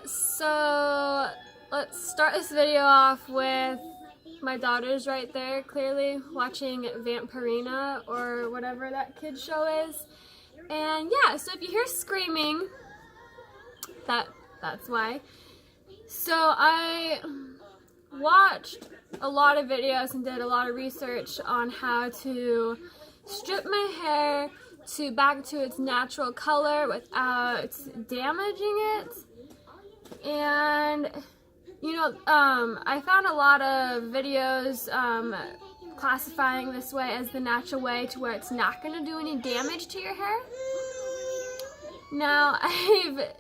so let's start this video off with my daughter's right there, clearly watching Vampirina or whatever that kid show is. And yeah, so if you hear screaming, that's why. So I watched a lot of videos and did a lot of research on how to strip my hair back to its natural color without damaging it. And you know, I found a lot of videos classifying this way as the natural way to where it's not going to do any damage to your hair. Now, I've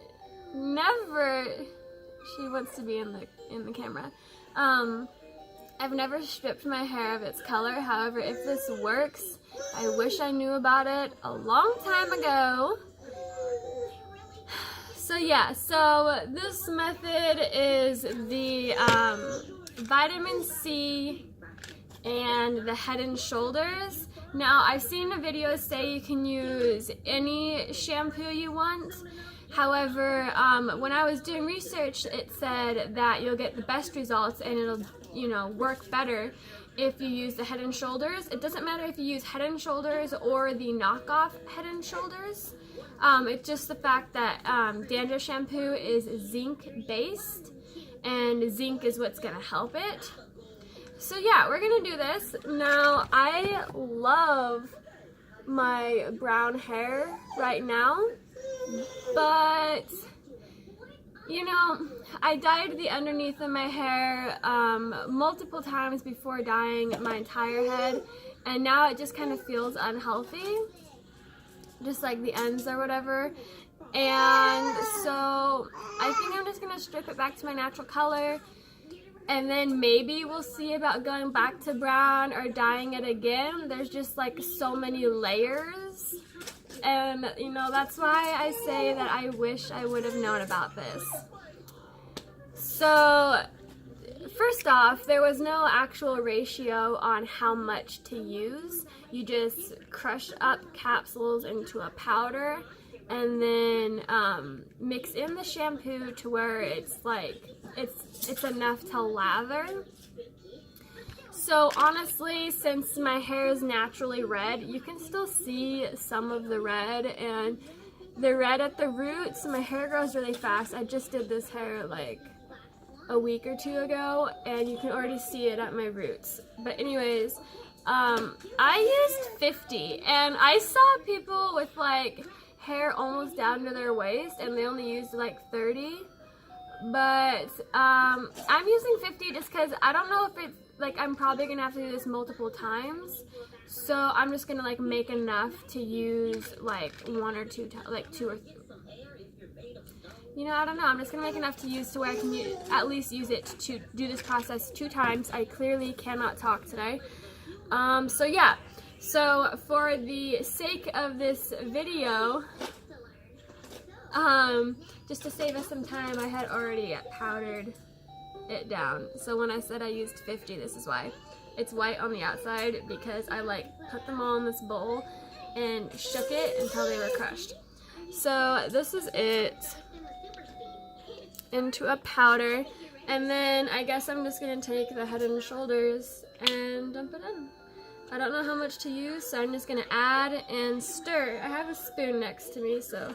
never, she wants to be in the camera. I've never stripped my hair of its color. However, if this works, I wish I knew about it a long time ago. So yeah, so this method is the vitamin C and the Head and Shoulders. Now, I've seen the videos say you can use any shampoo you want. However, when I was doing research, it said that you'll get the best results and it'll, you know, work better if you use the Head and Shoulders. It doesn't matter if you use Head and Shoulders or the knockoff Head and Shoulders. It's just the fact that dandruff shampoo is zinc based, and zinc is what's gonna help it. So yeah, we're gonna do this. Now, I love my brown hair right now, but you know, I dyed the underneath of my hair multiple times before dyeing my entire head, and now it just kind of feels unhealthy, just like the ends or whatever. And so I think I'm just gonna strip it back to my natural color, and then maybe we'll see about going back to brown or dyeing it again. There's just like so many layers, and you know, that's why I say that I wish I would have known about this. So first off, there was no actual ratio on how much to use. You just crush up capsules into a powder and then mix in the shampoo to where it's like it's enough to lather. So honestly, since my hair is naturally red, you can still see some of the red, and the red at the roots. My hair grows really fast. I just did this hair like a week or two ago, and you can already see it at my roots. But anyways, I used 50, and I saw people with like hair almost down to their waist and they only used like 30. But I'm using 50 just because I don't know if it's like, I'm probably gonna have to do this multiple times, so I'm just gonna like make enough to use like one or two, like two or three. You know, I don't know. I'm just gonna make enough to use to where I can at least use it to do this process 2 times. I clearly cannot talk today. So yeah. So for the sake of this video, just to save us some time, I had already powdered it down. So when I said I used 50, this is why. It's white on the outside because I like put them all in this bowl and shook it until they were crushed. So this is it into a powder, and then I guess I'm just gonna take the Head and Shoulders and dump it in. I don't know how much to use, so I'm just gonna add and stir. I have a spoon next to me, so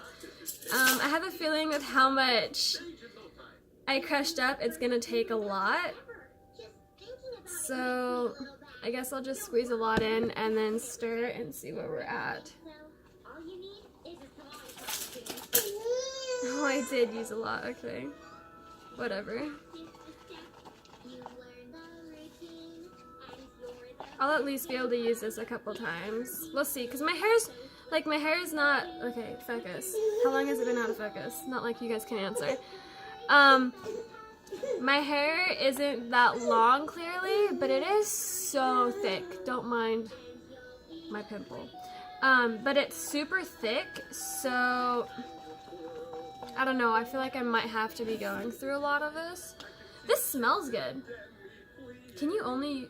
I have a feeling with how much I crushed up, it's gonna take a lot. So I guess I'll just squeeze a lot in and then stir and see where we're at. Oh, I did use a lot, okay. Whatever. I'll at least be able to use this a couple times. We'll see, because my hair is not, okay, focus. How long has it been out of focus? Not like you guys can answer. My hair isn't that long, clearly, but it is so thick. Don't mind my pimple. But it's super thick, so I don't know. I feel like I might have to be going through a lot of this. This smells good. Can you only...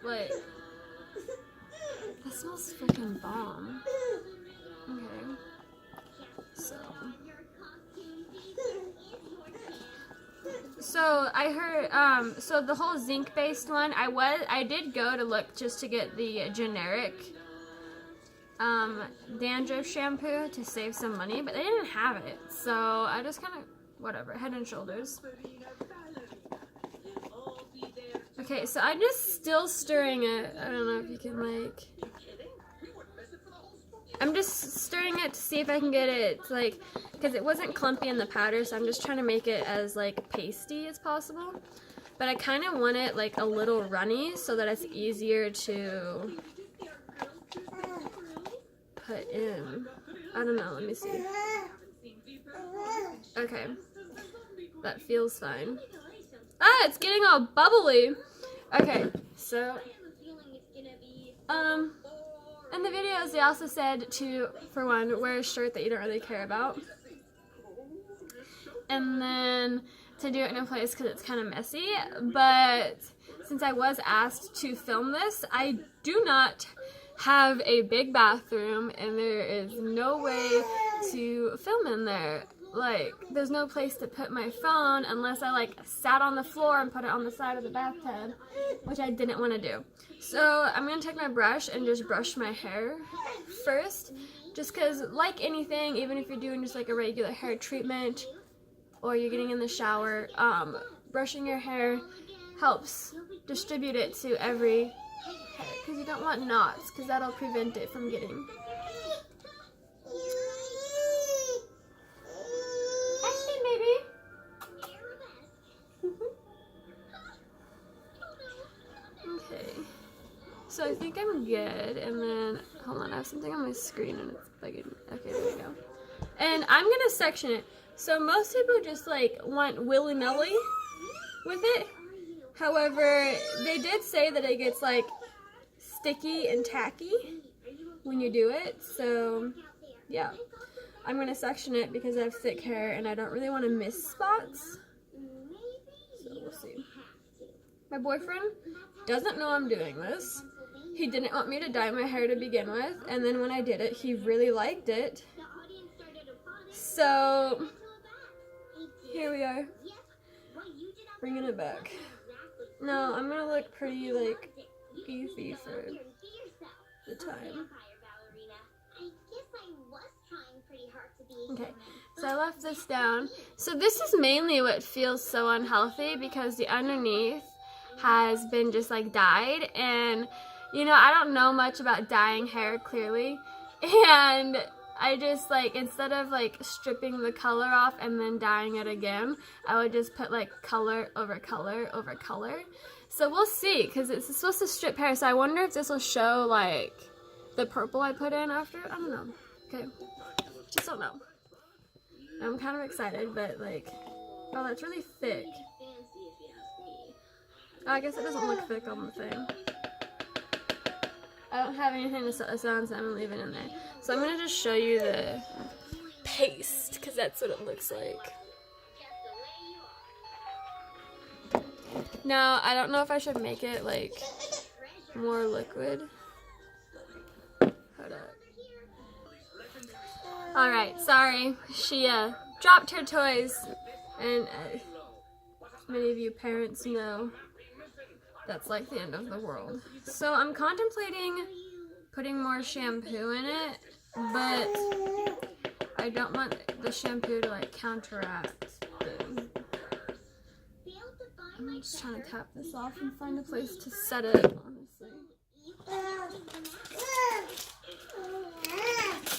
Wait. That smells freaking bomb. Okay. So. So I heard, so the whole zinc-based one, I did go to look just to get the generic dandruff shampoo to save some money, but they didn't have it. So I just kind of, whatever, Head and Shoulders. Okay, so I'm just still stirring it. I don't know if you can, like, I'm just stirring it to see if I can get it, like, because it wasn't clumpy in the powder, so I'm just trying to make it as, like, pasty as possible. But I kind of want it, like, a little runny so that it's easier to put in. I don't know, let me see. Okay, that feels fine. Ah, it's getting all bubbly. Okay, so, in the videos they also said to, for one, wear a shirt that you don't really care about. And then to do it in a place because it's kind of messy. But since I was asked to film this, I do not have a big bathroom and there is no way to film in there. Like, there's no place to put my phone unless I, like, sat on the floor and put it on the side of the bathtub, which I didn't want to do. So I'm going to take my brush and just brush my hair first, just because, like anything, even if you're doing just, like, a regular hair treatment or you're getting in the shower, brushing your hair helps distribute it to every hair, because you don't want knots, because that'll prevent it from getting... Okay, so I think I'm good, and then, hold on, I have something on my screen and it's bugging. Okay, there we go. And I'm gonna section it. So most people just, like, want willy-nilly with it. However, they did say that it gets, like, sticky and tacky when you do it, so, yeah. I'm gonna section it because I have thick hair and I don't really want to miss spots. So we'll see. My boyfriend doesn't know I'm doing this. He didn't want me to dye my hair to begin with, and then when I did it, he really liked it. So, here we are, bringing it back. No, I'm gonna look pretty, like, goofy for the time. Okay, so I left this down. So this is mainly what feels so unhealthy because the underneath has been just, like, dyed, and, you know, I don't know much about dyeing hair, clearly, and I just, like, instead of, like, stripping the color off and then dyeing it again, I would just put, like, color over color over color. So we'll see, because it's supposed to strip hair, so I wonder if this will show, like, the purple I put in after. I don't know. Okay, just don't know. I'm kind of excited, but, like, oh, that's really thick. Oh, I guess it doesn't look thick on the thing. I don't have anything to set this on, so I'm going to leave it in there. So I'm going to just show you the paste, because that's what it looks like. Now, I don't know if I should make it, like, more liquid. Hold up. Alright, sorry. She dropped her toys, and many of you parents know that's like the end of the world. So I'm contemplating putting more shampoo in it, but I don't want the shampoo to, like, counteract the... I'm just trying to tap this off and find a place to set it, honestly.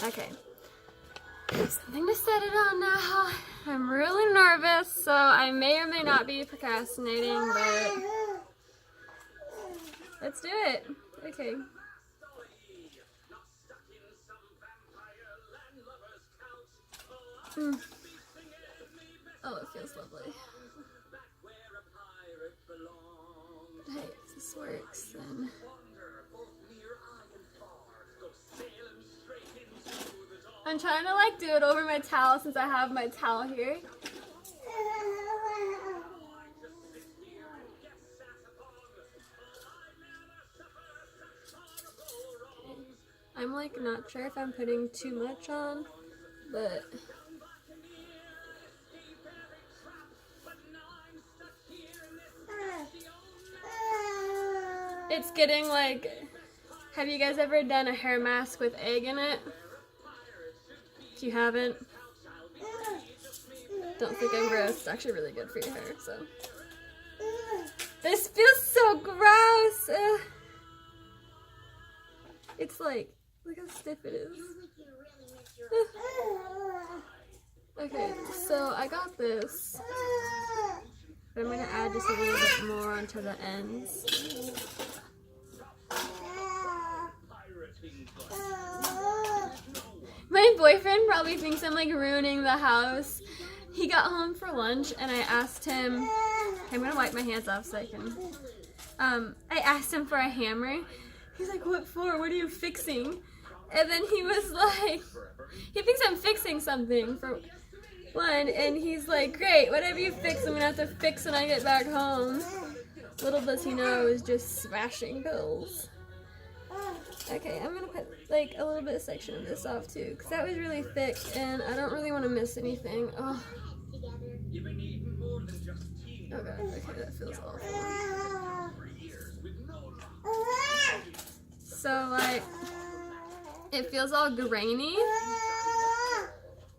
Okay. Something to set it on now. I'm really nervous, so I may or may not be procrastinating, but let's do it. Okay. Oh, it feels lovely. Hey, if this works, then... I'm trying to, like, do it over my towel since I have my towel here. I'm, like, not sure if I'm putting too much on, but... It's getting like, have you guys ever done a hair mask with egg in it? If you haven't, don't think I'm gross. It's actually really good for your hair, so. This feels so gross. It's like, look how stiff it is. Okay, so I got this. But I'm going to add just a little bit more onto the ends. My boyfriend probably thinks I'm like ruining the house. He got home for lunch and I asked him, I'm going to wipe my hands off so I can, I asked him for a hammer. He's like, what for? What are you fixing? And then he was like, he thinks I'm fixing something for one, and he's like, great, whatever you fix, I'm gonna have to fix when I get back home. Little does he know I was just smashing pills. Okay, I'm gonna put like a little bit of section of this off too, because that was really thick, and I don't really want to miss anything. Oh. Okay, that feels awful. So like, it feels all grainy,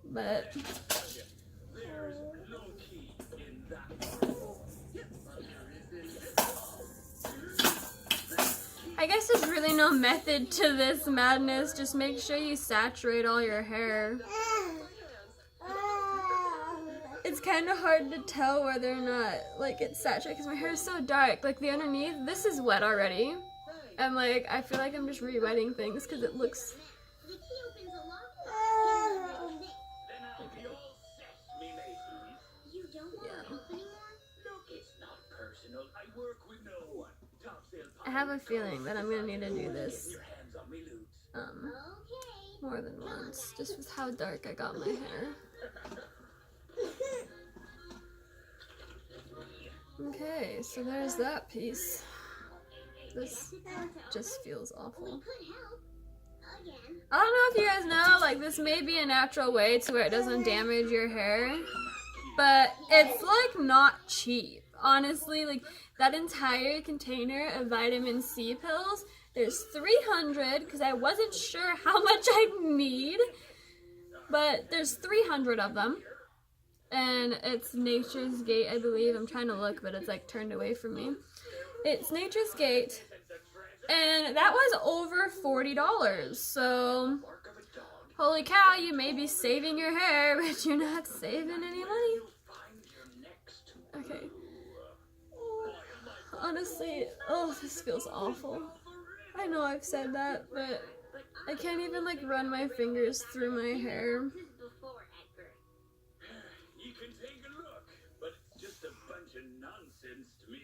but I guess there's really no method to this madness. Just make sure you saturate all your hair. It's kind of hard to tell whether or not like it's saturated because my hair is so dark. Like the underneath, this is wet already. And like, I feel like I'm just re-wetting things because it looks... I have a feeling that I'm going to need to do this more than once, just with how dark I got my hair. Okay, so there's that piece. This just feels awful. I don't know if you guys know, like this may be a natural way to where it doesn't damage your hair, but it's like not cheap. Honestly, like that entire container of vitamin C pills, there's 300 because I wasn't sure how much I'd need, but there's 300 of them. And it's Nature's Gate, I believe. I'm trying to look, but it's like turned away from me. It's Nature's Gate, and that was over $40. So, holy cow, you may be saving your hair, but you're not saving any money. Okay. Honestly, oh, this feels awful. I know I've said that, but I can't even like run my fingers through my hair.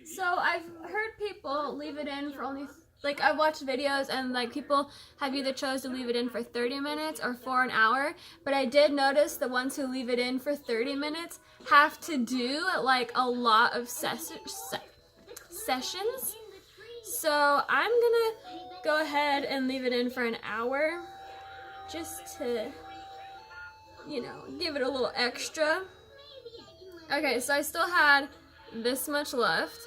So I've heard people leave it in for only, like I've watched videos and like people have either chose to leave it in for 30 minutes or for an hour, but I did notice the ones who leave it in for 30 minutes have to do like a lot of sessions. So I'm gonna go ahead and leave it in for an hour just to, you know, give it a little extra. Okay, so I still had this much left,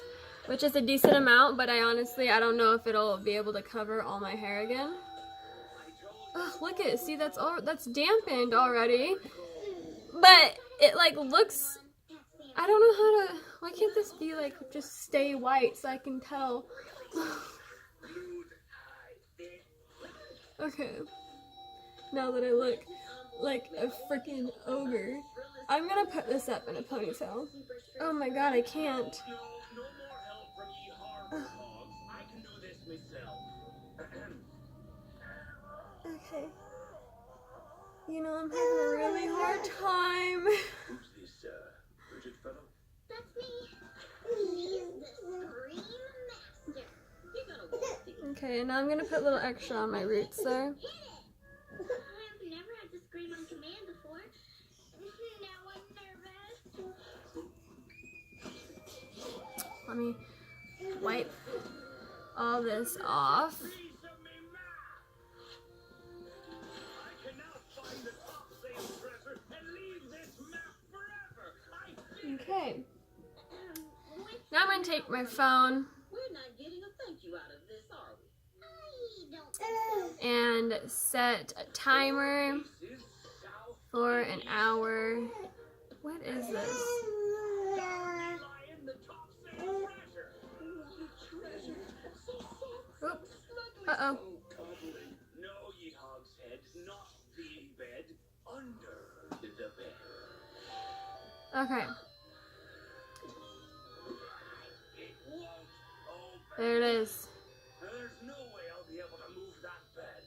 which is a decent amount, but I don't know if it'll be able to cover all my hair again. Oh, look at it. See, that's dampened already. But it like looks, I don't know how to, why can't this be like just stay white so I can tell? Okay. Now that I look like a freaking ogre, I'm gonna put this up in a ponytail. Oh my god, I can't. Okay. You know, I'm having a really hard time. Who's this, Bridget fellow? That's me. He's the Scream Master. You're gonna walk the... Okay, now I'm gonna put a little extra on my roots there. I've never had to scream on command before. Now I'm nervous. Let me wipe all this off. Okay. Now I'm going to take my phone. We're not getting a thank you out of this. and set a timer for an hour. What is this? Oop. Uh-oh. No, ye hogshead, not the bed, under the bed. Okay. It won't open. There it is. There's no way I'll be able to move that bed.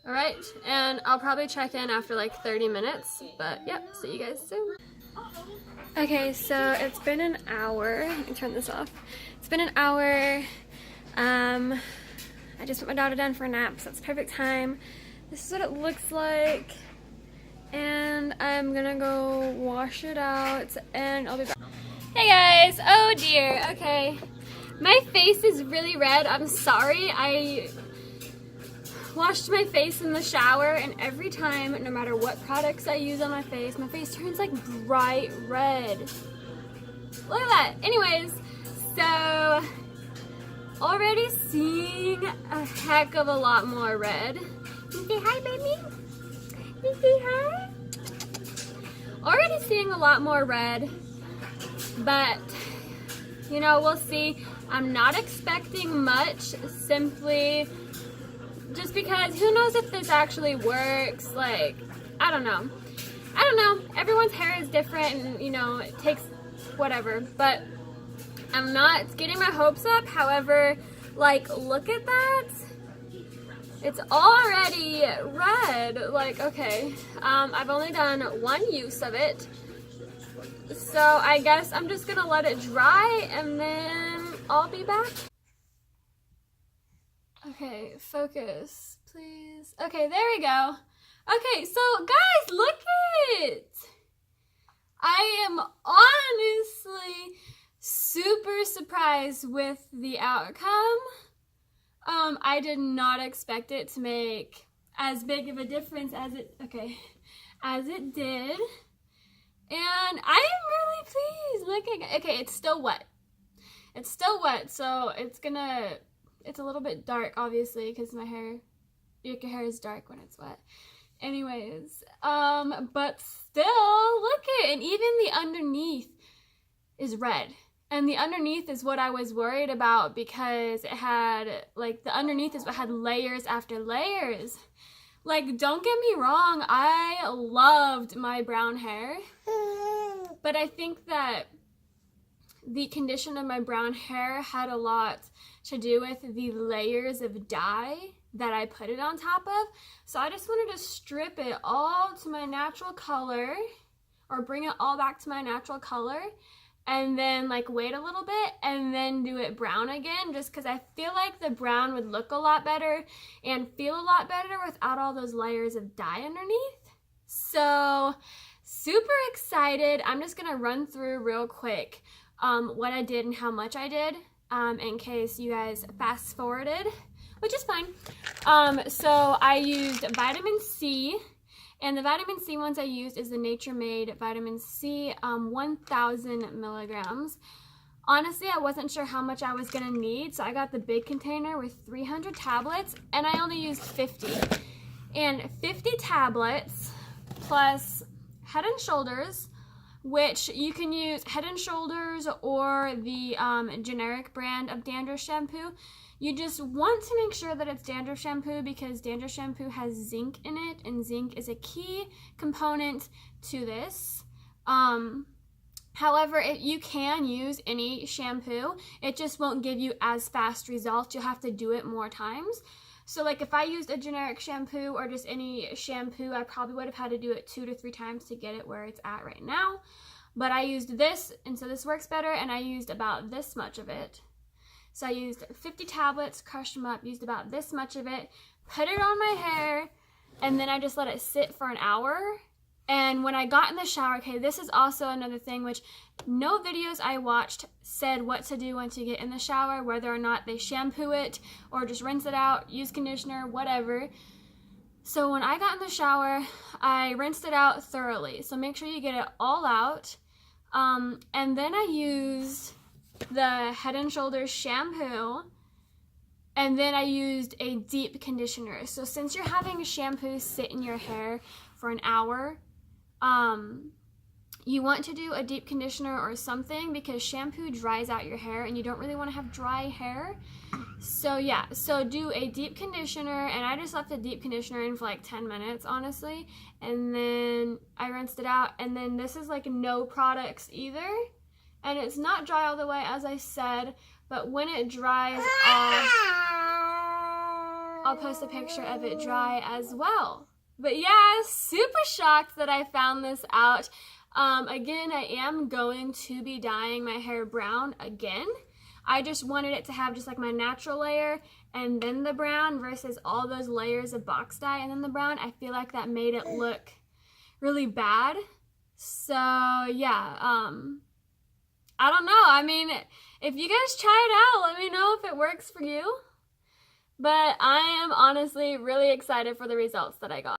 Alright, and I'll probably check in after like 30 minutes, but yep, see you guys soon. Okay, so it's been an hour. Let me turn this off. It's been an hour. I just put my daughter down for a nap, so it's perfect time. This is what it looks like. And I'm gonna go wash it out and I'll be back. Hey guys, oh dear, okay. My face is really red, I'm sorry. I washed my face in the shower and every time, no matter what products I use on my face turns like bright red. Look at that. Anyways, so already seeing a heck of a lot more red. You say hi, baby? You say hi? Already seeing a lot more red, but you know, we'll see. I'm not expecting much, simply just because who knows if this actually works. Like, I don't know. Everyone's hair is different and you know, it takes whatever, but I'm not getting my hopes up. However, like, look at that. It's already red. Like, okay. I've only done one use of it. So I guess I'm just gonna let it dry and then I'll be back. Okay, focus, please. Okay, there we go. Okay, so guys, look at it. I am honestly super surprised with the outcome. I did not expect it to make as big of a difference as it did. And I am really pleased. Look at, okay, it's still wet. It's still wet, so it's a little bit dark, obviously, because your hair is dark when it's wet. Anyways, but still, look at it, and even the underneath is red. And the underneath is what I was worried about because it had, like, the underneath is what had layers after layers. Like, don't get me wrong, I loved my brown hair, but I think that the condition of my brown hair had a lot to do with the layers of dye that I put it on top of. So I just wanted to strip it all to my natural color, or bring it all back to my natural color, and then like wait a little bit and then do it brown again, just because I feel like the brown would look a lot better and feel a lot better without all those layers of dye underneath. So super excited. I'm just gonna run through real quick what I did and how much I did, in case you guys fast forwarded, which is fine. So I used vitamin C. And the vitamin C ones I used is the Nature Made Vitamin C, 1,000 milligrams. Honestly, I wasn't sure how much I was gonna need, so I got the big container with 300 tablets, and I only used 50. And 50 tablets plus Head & Shoulders, which you can use Head & Shoulders or the generic brand of dandruff shampoo. You just want to make sure that it's dandruff shampoo because dandruff shampoo has zinc in it, and zinc is a key component to this. However, you can use any shampoo. It just won't give you as fast results. You'll have to do it more times. So like if I used a generic shampoo or just any shampoo, I probably would have had to do it 2 to 3 times to get it where it's at right now. But I used this, and so this works better, and I used about this much of it. So I used 50 tablets, crushed them up, used about this much of it, put it on my hair, and then I just let it sit for an hour. And when I got in the shower, okay, this is also another thing which no videos I watched said what to do once you get in the shower, whether or not they shampoo it or just rinse it out, use conditioner, whatever. So when I got in the shower, I rinsed it out thoroughly. So make sure you get it all out. And then I used the Head & Shoulders shampoo, And then I used a deep conditioner. So since you're having shampoo sit in your hair for an hour, you want to do a deep conditioner or something because shampoo dries out your hair and you don't really want to have dry hair. So yeah, so do a deep conditioner, and I just left the deep conditioner in for like 10 minutes, honestly. And then I rinsed it out, and then this is like no products either. And it's not dry all the way, as I said, but when it dries off, I'll post a picture of it dry as well. But yeah, super shocked that I found this out. Again, I am going to be dyeing my hair brown again. I just wanted it to have just like my natural layer and then the brown versus all those layers of box dye and then the brown. I feel like that made it look really bad. So yeah, I don't know. I mean, if you guys try it out, let me know if it works for you. But I am honestly really excited for the results that I got.